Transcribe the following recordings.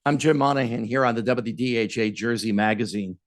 I'm Jim Monahan here on the WDHA Jersey Magazine.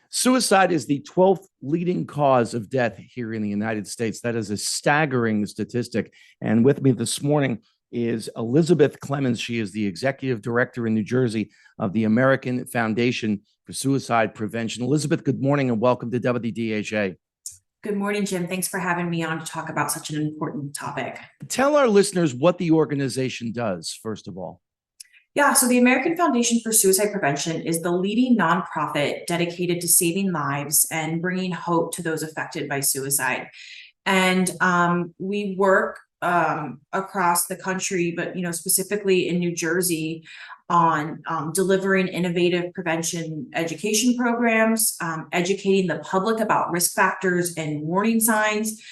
Suicide is the 12th leading cause of death here in the United States. That is a staggering statistic. And with me this morning is Elizabeth Clemens. She is the executive director in New Jersey of the American Foundation for Suicide Prevention. Elizabeth, good morning and welcome to WDHA. Good morning, Jim. Thanks for having me on to talk about such an important topic. Tell our listeners what the organization does, first of all. Yeah, so the American Foundation for Suicide Prevention is the leading nonprofit dedicated to saving lives and bringing hope to those affected by suicide. And we work across the country, but specifically in New Jersey, on delivering innovative prevention education programs, educating the public about risk factors and warning signs,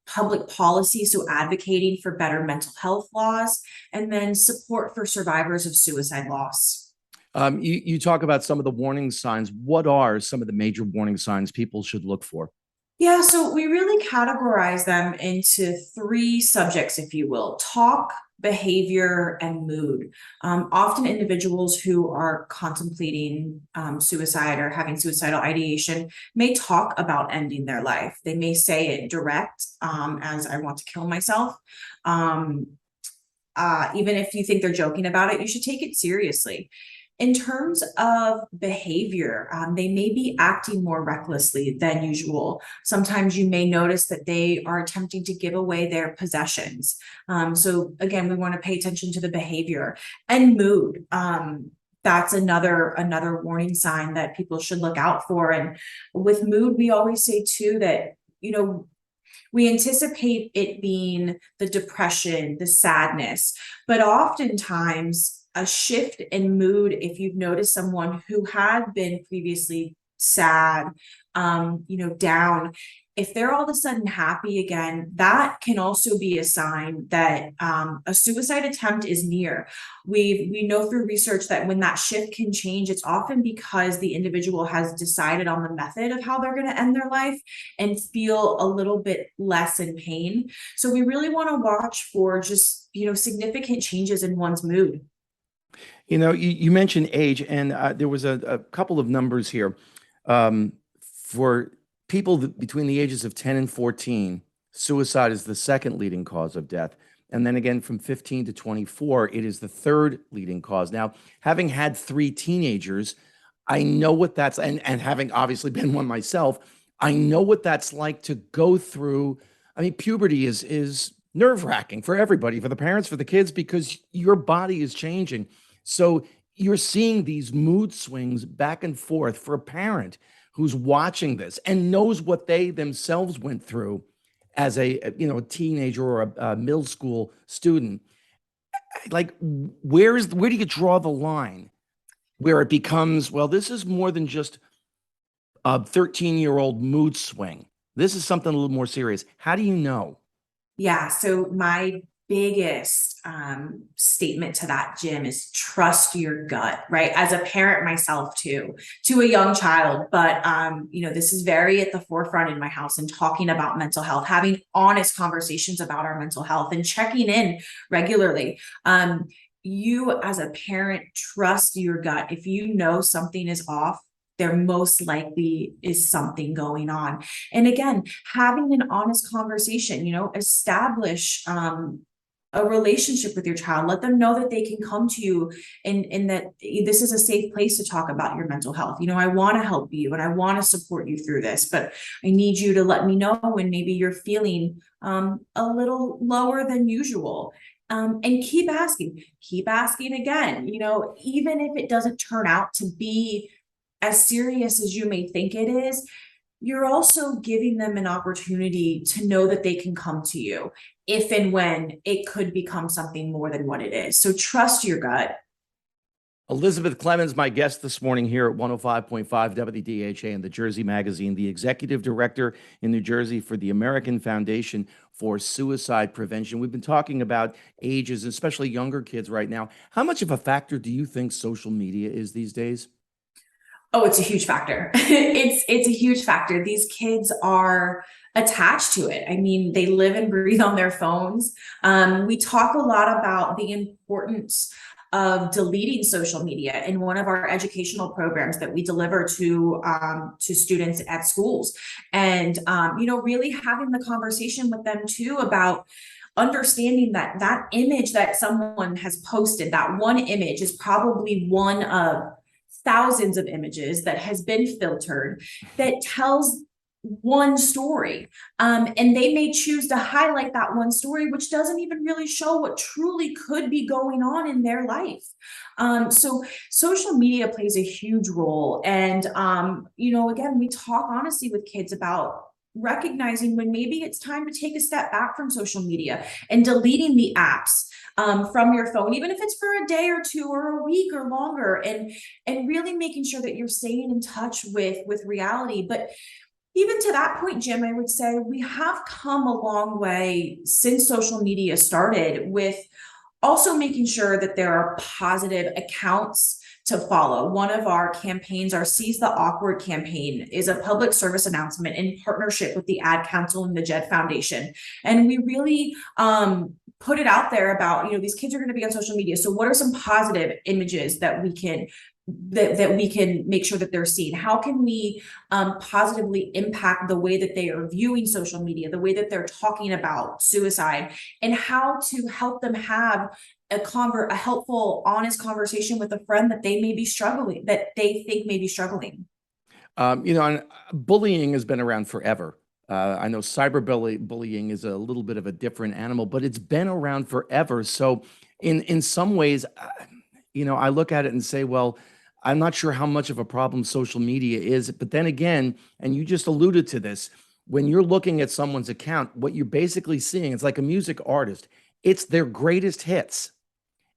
public policy, so advocating for better mental health laws, and then support for survivors of suicide loss. You talk about some of the warning signs. What are some of the major warning signs people should look for? Yeah, so we really categorize them into three subjects, if you will: talk, behavior, and mood. Often individuals who are contemplating suicide or having suicidal ideation may talk about ending their life. They may say it direct, as I want to kill myself. Even if you think they're joking about it, you should take it seriously. In terms of behavior, they may be acting more recklessly than usual. Sometimes you may notice that they are attempting to give away their possessions. So again, we want to pay attention to the behavior and mood. That's another warning sign that people should look out for. And with mood, we always say too that, we anticipate it being the depression, the sadness, but oftentimes a shift in mood, if you've noticed someone who had been previously sad, down, if they're all of a sudden happy again, that can also be a sign that a suicide attempt is near. We know through research that when that shift can change, it's often because the individual has decided on the method of how they're going to end their life and feel a little bit less in pain. So we really want to watch for just, significant changes in one's mood. You mentioned age, and there was a couple of numbers here. For people between the ages of 10 and 14, suicide is the second leading cause of death. And then again, from 15 to 24, it is the third leading cause. Now, having had three teenagers, I know what that's, and having obviously been one myself, I know what that's like to go through. I mean, puberty is nerve-wracking for everybody, for the parents, for the kids, because your body is changing. So you're seeing these mood swings back and forth for a parent who's watching this and knows what they themselves went through as a teenager or a middle school student. Like, where do you draw the line where it becomes, well, this is more than just a 13-year-old mood swing. This is something a little more serious. How do you know? Yeah, so my biggest statement to that, Jim, is trust your gut, right? As a parent myself too, to a young child, but this is very at the forefront in my house, and talking about mental health, having honest conversations about our mental health and checking in regularly. You as a parent, trust your gut. If you know something is off, there most likely is something going on. And again, having an honest conversation, establish a relationship with your child. Let them know that they can come to you and that this is a safe place to talk about your mental health. I want to help you and I want to support you through this, but I need you to let me know when maybe you're feeling a little lower than usual. And keep asking again, even if it doesn't turn out to be as serious as you may think it is, you're also giving them an opportunity to know that they can come to you if and when it could become something more than what it is. So trust your gut. Elizabeth Clemens, my guest this morning here at 105.5 WDHA and the Jersey Magazine, the executive director in New Jersey for the American Foundation for Suicide Prevention. We've been talking about ages, especially younger kids right now. How much of a factor do you think social media is these days? Oh, it's a huge factor. It's a huge factor. These kids are attached to it. I mean, they live and breathe on their phones. We talk a lot about the importance of deleting social media in one of our educational programs that we deliver to students at schools. And really having the conversation with them too about understanding that that image that someone has posted, that one image, is probably one of thousands of images that has been filtered that tells one story. And they may choose to highlight that one story, which doesn't even really show what truly could be going on in their life. So social media plays a huge role. And, again, we talk honestly with kids about recognizing when maybe it's time to take a step back from social media and deleting the apps from your phone, even if it's for a day or two or a week or longer, and really making sure that you're staying in touch with reality. But even to that point, Jim, I would say we have come a long way since social media started with also making sure that there are positive accounts to follow. One of our campaigns, our Seize the Awkward campaign, is a public service announcement in partnership with the Ad Council and the Jed Foundation. And we really put it out there about, these kids are going to be on social media. So what are some positive images that we can make sure that they're seen? How can we positively impact the way that they are viewing social media, the way that they're talking about suicide, and how to help them have a helpful, honest conversation with a friend that they think may be struggling. And bullying has been around forever. I know cyberbullying is a little bit of a different animal, but it's been around forever. So in some ways, I look at it and say, well, I'm not sure how much of a problem social media is. But then again, and you just alluded to this, when you're looking at someone's account, what you're basically seeing, it's like a music artist. It's their greatest hits.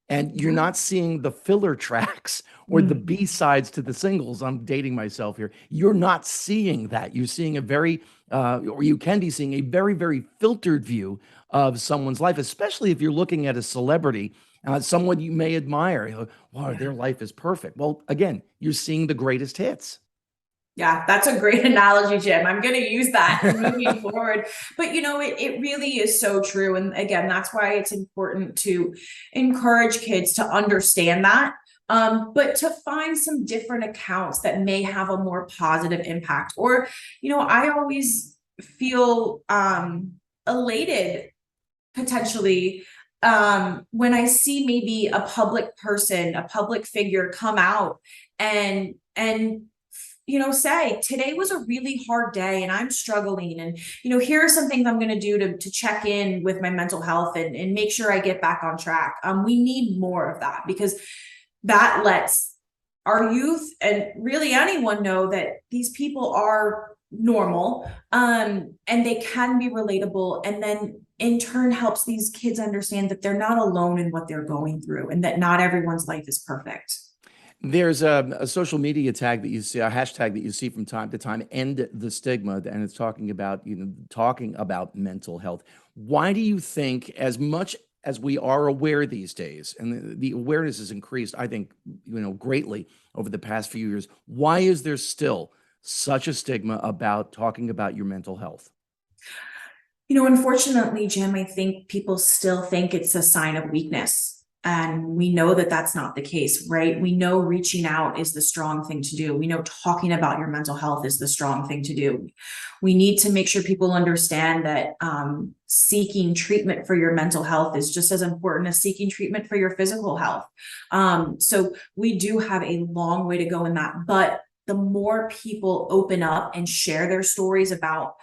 And you're not seeing the filler tracks or the B-sides to the singles. I'm dating myself here. You're not seeing that. You're seeing or you can be seeing a very, very filtered view of someone's life, especially if you're looking at a celebrity, someone you may admire. You're like, wow, their life is perfect. Well, again, you're seeing the greatest hits. Yeah, that's a great analogy, Jim. I'm going to use that moving forward. But, it really is so true. And again, that's why it's important to encourage kids to understand that, but to find some different accounts that may have a more positive impact. Or, I always feel elated potentially when I see maybe a public person, a public figure come out and say, today was a really hard day and I'm struggling. And, here are some things I'm going to do to check in with my mental health and make sure I get back on track. We need more of that, because that lets our youth and really anyone know that these people are normal, and they can be relatable. And then in turn helps these kids understand that they're not alone in what they're going through and that not everyone's life is perfect. There's a social media tag that you see, a hashtag that you see from time to time, end the stigma, and it's talking about, talking about mental health. Why do you think, as much as we are aware these days, and the awareness has increased, I think, greatly over the past few years, why is there still such a stigma about talking about your mental health? Unfortunately, Jim, I think people still think it's a sign of weakness. And we know that that's not the case, right? We know reaching out is the strong thing to do. We know talking about your mental health is the strong thing to do. We need to make sure people understand that seeking treatment for your mental health is just as important as seeking treatment for your physical health. So we do have a long way to go in that, but the more people open up and share their stories about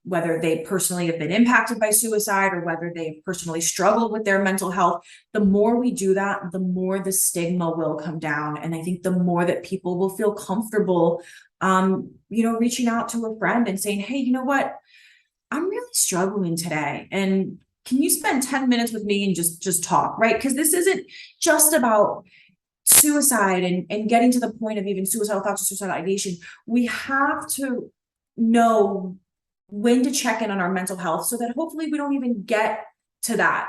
whether they personally have been impacted by suicide or whether they've personally struggled with their mental health, the more we do that, the more the stigma will come down. And I think the more that people will feel comfortable, reaching out to a friend and saying, hey, you know what? I'm really struggling today. And can you spend 10 minutes with me and just talk, right? Because this isn't just about suicide and getting to the point of even suicidal thoughts or suicidal ideation. We have to know when to check in on our mental health so that hopefully we don't even get to that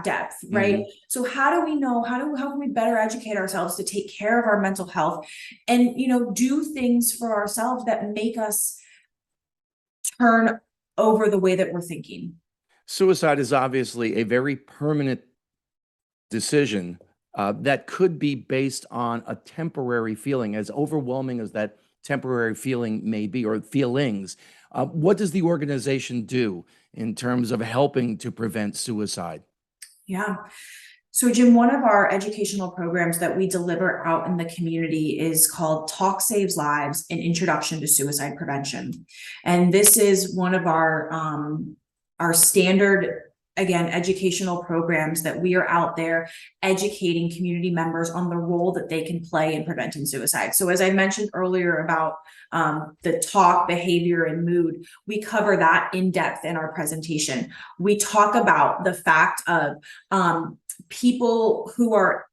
depth, right? So how do we know, how can we better educate ourselves to take care of our mental health and do things for ourselves that make us turn over the way that we're thinking? Suicide is obviously a very permanent decision that could be based on a temporary feeling, as overwhelming as that temporary feeling may be, or feelings. What does the organization do in terms of helping to prevent suicide? Yeah. So, Jim, one of our educational programs that we deliver out in the community is called Talk Saves Lives: An Introduction to Suicide Prevention. And this is one of our standard, again, educational programs that we are out there educating community members on the role that they can play in preventing suicide. So as I mentioned earlier about the talk, behavior, and mood, we cover that in depth in our presentation. We talk about the fact of people who are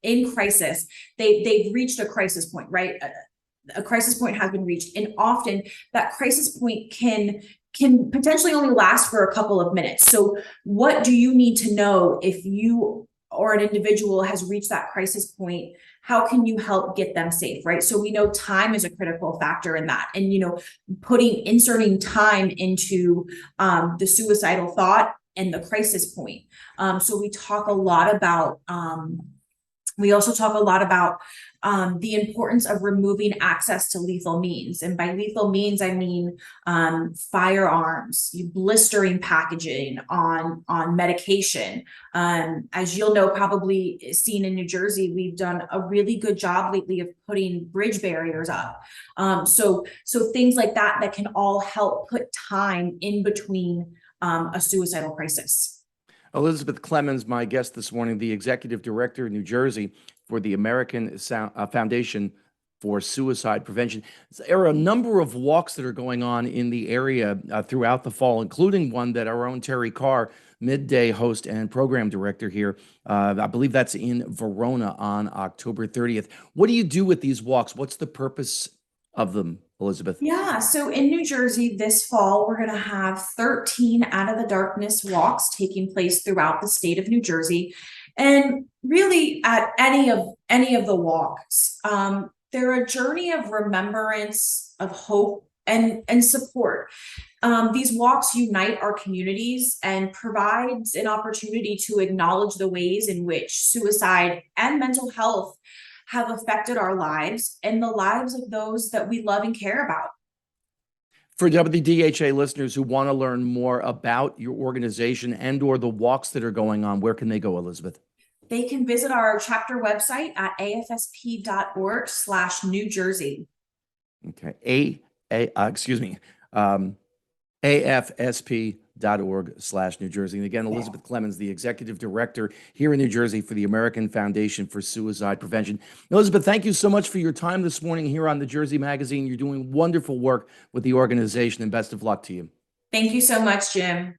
in crisis. They've reached a crisis point, right? A crisis point has been reached, and often that crisis point can potentially only last for a couple of minutes. So what do you need to know if you or an individual has reached that crisis point? How can you help get them safe, right? So we know time is a critical factor in that. And, inserting time into the suicidal thought and the crisis point. So we talk a lot about, we also talk a lot about the importance of removing access to lethal means. And by lethal means, I mean firearms, blistering packaging on medication. As you'll know, probably seen in New Jersey, we've done a really good job lately of putting bridge barriers up. So things like that can all help put time in between a suicidal crisis. Elizabeth Clemens, my guest this morning, the executive director in New Jersey for the American Foundation for Suicide Prevention. There are a number of walks that are going on in the area throughout the fall, including one that our own Terry Carr, midday host and program director here, I believe that's in Verona on October 30th. What do you do with these walks? What's the purpose of them, Elizabeth? Yeah, so in New Jersey this fall, we're going to have 13 Out of the Darkness walks taking place throughout the state of New Jersey. And really, at any of the walks, they're a journey of remembrance, of hope, and support. These walks unite our communities and provides an opportunity to acknowledge the ways in which suicide and mental health have affected our lives and the lives of those that we love and care about. For WDHA listeners who want to learn more about your organization and or the walks that are going on, where can they go, Elizabeth? They can visit our chapter website at afsp.org/New Jersey. Okay, excuse me, afsp.org/New Jersey. And again, Elizabeth Clemens, the executive director here in New Jersey for the American Foundation for Suicide Prevention. Elizabeth, thank you so much for your time this morning here on the Jersey Magazine. You're doing wonderful work with the organization, and best of luck to you. Thank you so much, Jim.